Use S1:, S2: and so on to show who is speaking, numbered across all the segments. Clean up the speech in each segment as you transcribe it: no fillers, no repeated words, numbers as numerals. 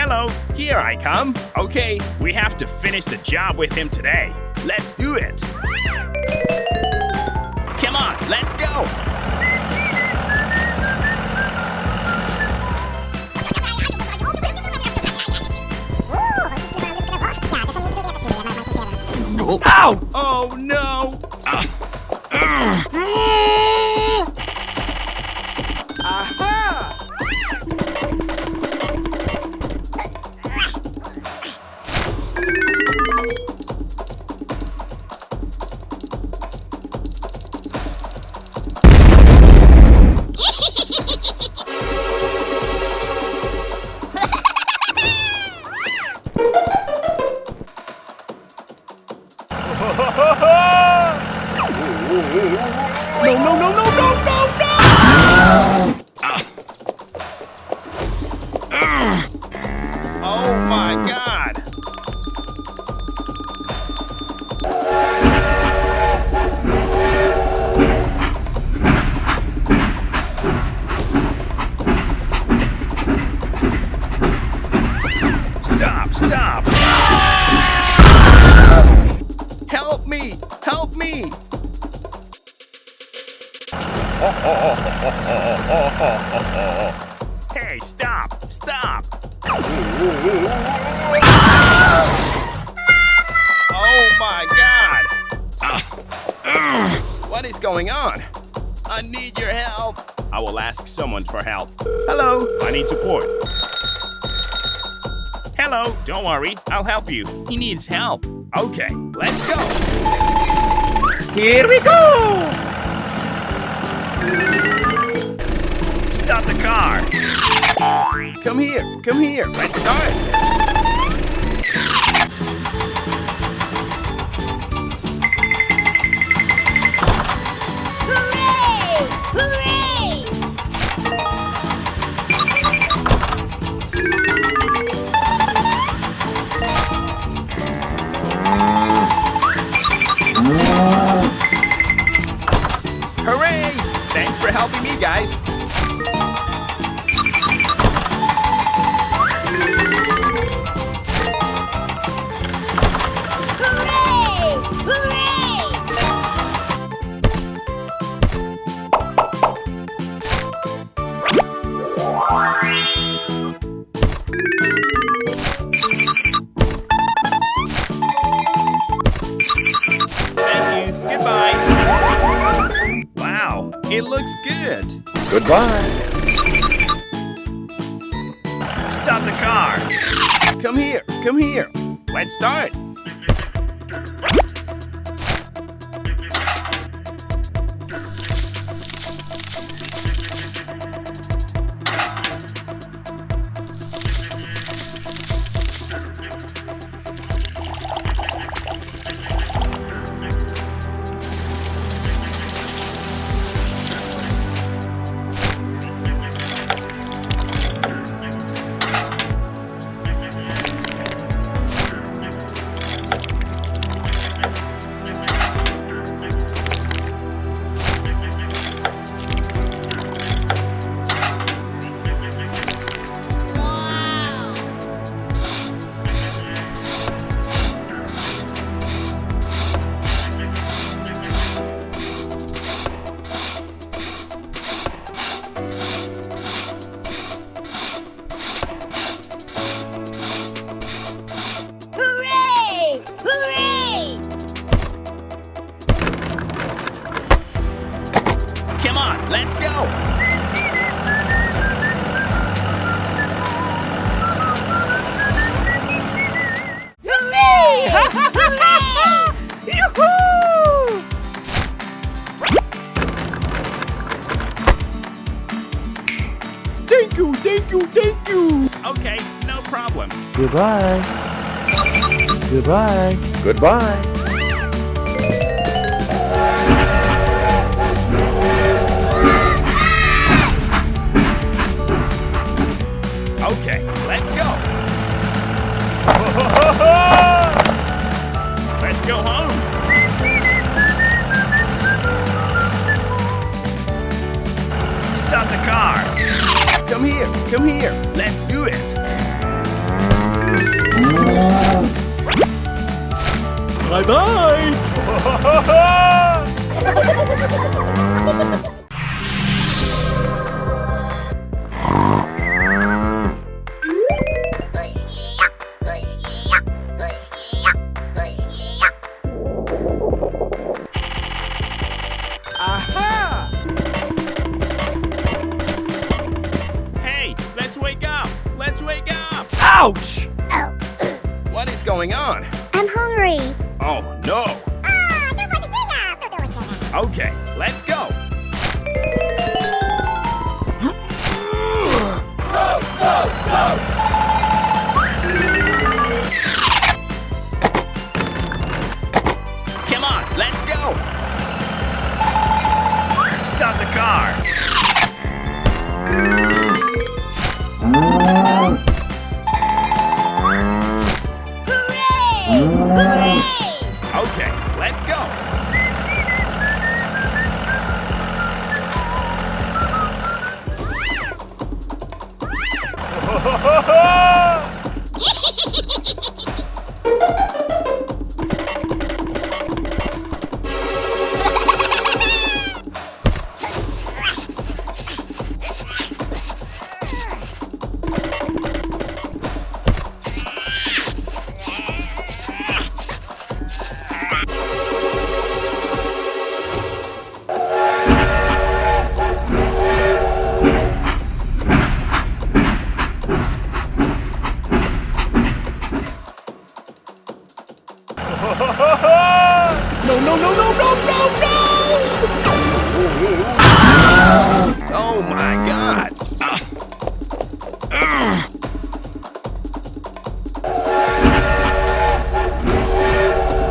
S1: Hello, here I come. Okay, we have to finish the job with him today. Let's do it. Come on, let's go. Ow! Oh no! Aha! No, no, no, no, no, no, no! Oh my God! Stop, stop! Help me! Help me! Hey, stop! Stop! Oh my God! What is going on? I need your help. I will ask someone for help. Hello, I need support. Hello, don't worry, I'll help you. He needs help. Okay, let's go. Here we go! Stop the car! Come here, let's start!
S2: Hooray! Hooray!
S1: Hooray! Thanks for helping me, guys.
S2: Hooray! Hooray!
S1: Thank you. Goodbye. Wow, it looks good.
S3: Goodbye.
S1: Stop the car. Come here. Let's start.
S2: Hooray! Hooray!
S1: Come on, let's go.
S2: Hooray! Hooray!
S1: Yoo-hoo! Thank you. Okay, no problem.
S3: Goodbye. Goodbye. Goodbye.
S1: Okay, let's go. Let's go home. Stop the car. Come here. Let's do it.
S4: Bye bye.
S1: Hey, let's wake up! Let's wake up!
S4: Ouch!
S1: What is going on?
S2: I'm hungry.
S1: Oh no! Okay, let's go! Come on, let's go! Stop the car!
S2: Hooray!
S1: Okay, let's go!
S4: No, no, no, no, no, no, no!
S1: Oh my god!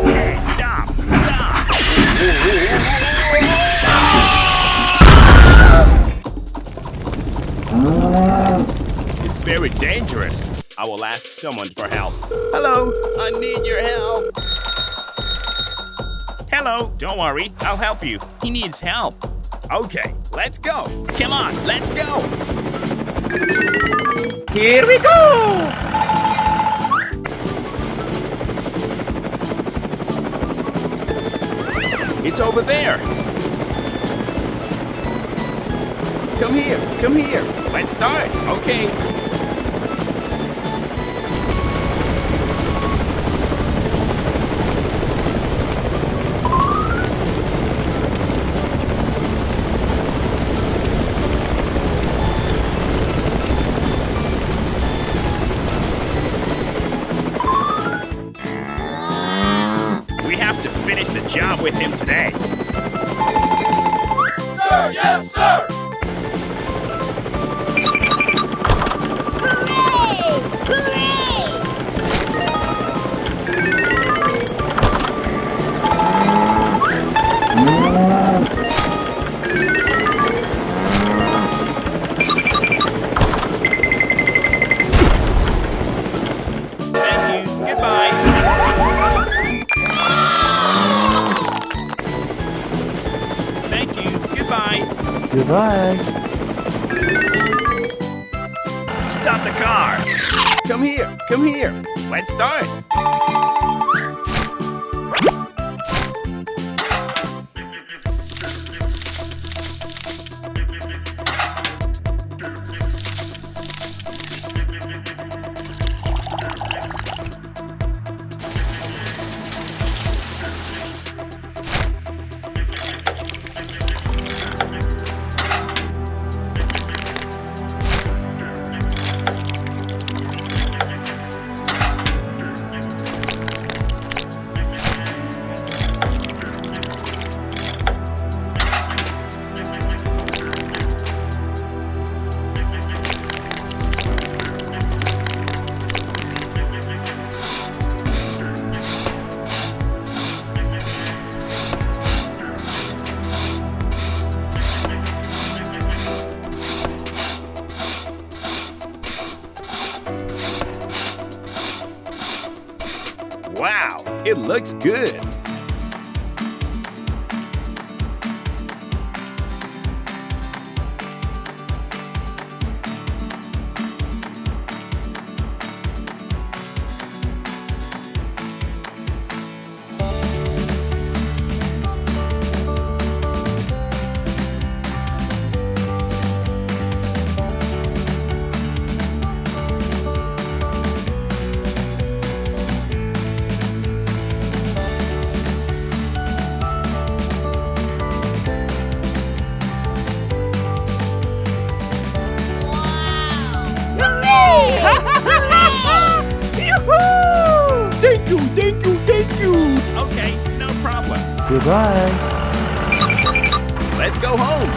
S1: Hey, stop! Stop! It's very dangerous. I will ask someone for help. Hello, I need your help. Hello, don't worry, I'll help you. He needs help. Okay, let's go. Come on, let's go.
S4: Here we go!
S1: It's over there. Come here, come here. Let's start. Okay. We have to finish the job with him today.
S4: Sir, yes, sir!
S2: Hooray! Hooray!
S1: Thank you. Goodbye. Thank you. Goodbye.
S3: Goodbye.
S1: Stop the car. Come here. Come here. Let's start. Wow, it looks good.
S3: Goodbye.
S1: Let's go home.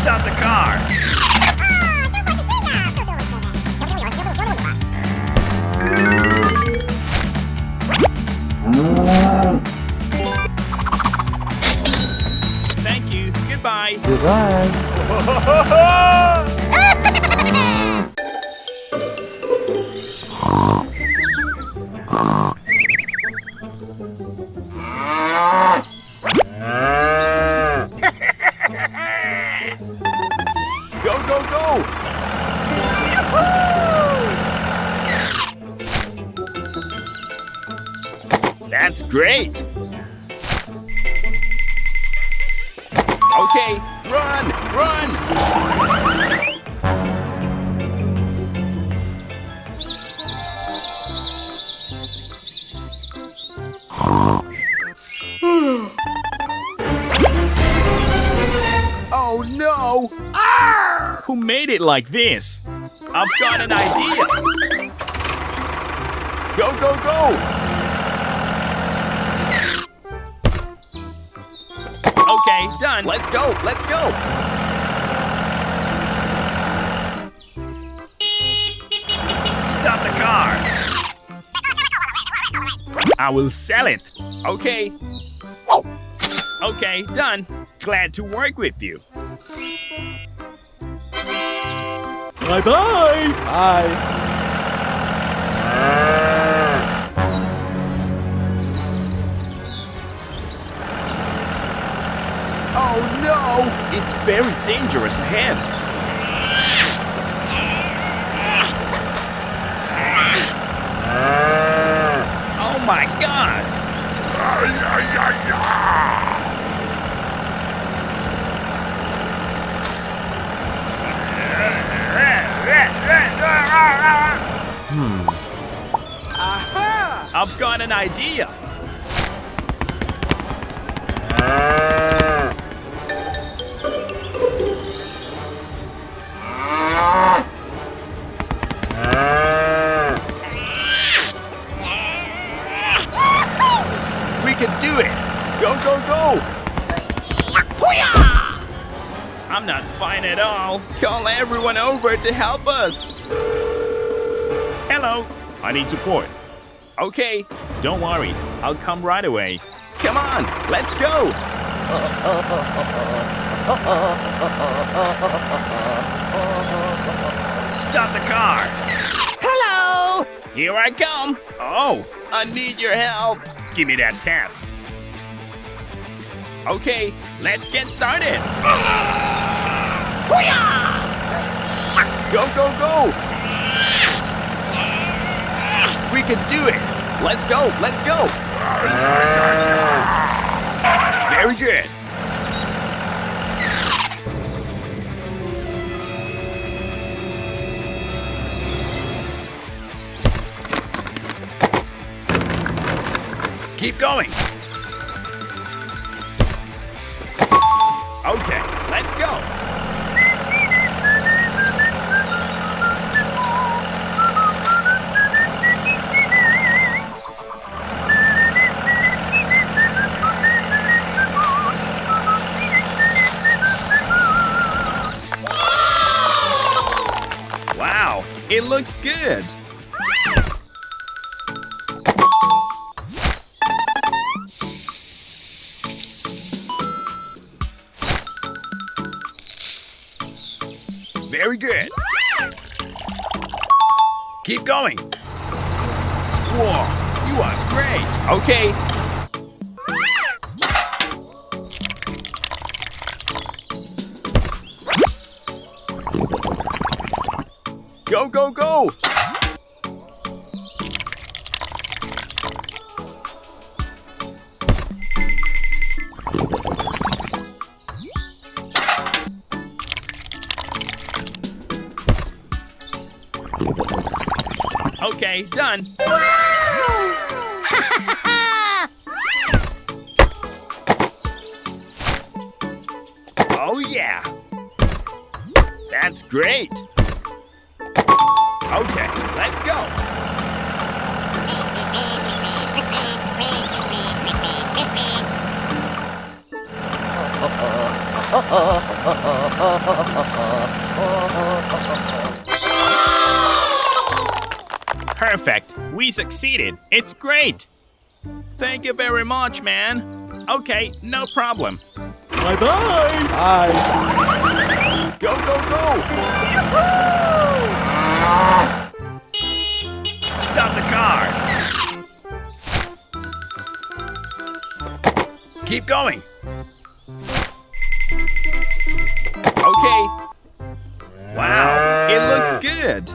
S1: Stop the car. Thank you. Goodbye.
S3: Goodbye.
S1: Go, go, go! That's great! Okay, run, run! Oh no! Arr! Who made it like this? I've got an idea! Go, go, go! Okay, done. Let's go, let's go! Stop the car! I will sell it. Okay. Okay, done. Glad to work with you.
S4: Bye bye.
S3: Bye.
S1: Oh no! It's very dangerous ahead. Oh my god! I've got an idea. We can do it. Go, go, go. I'm not fine at all. Call everyone over to help us. Hello. I need support. Okay, don't worry. I'll come right away. Come on, let's go. Stop the car. Hello. Here I come. Oh, I need your help. Give me that task. Okay, let's get started. Go, go, go. We can do it. Let's go, let's go. Very good. Keep going. Okay, let's go. Wow, it looks good. Very good. Keep going. Whoa, you are great. Okay. Go, go, go. Okay, done. Oh yeah. That's great. Okay, let's go. Perfect. We succeeded. It's great. Thank you very much, man. Okay, no problem.
S4: Bye-bye.
S3: Bye.
S1: Go, go, go! Stop the cars! Keep going! Okay. Wow, it looks good.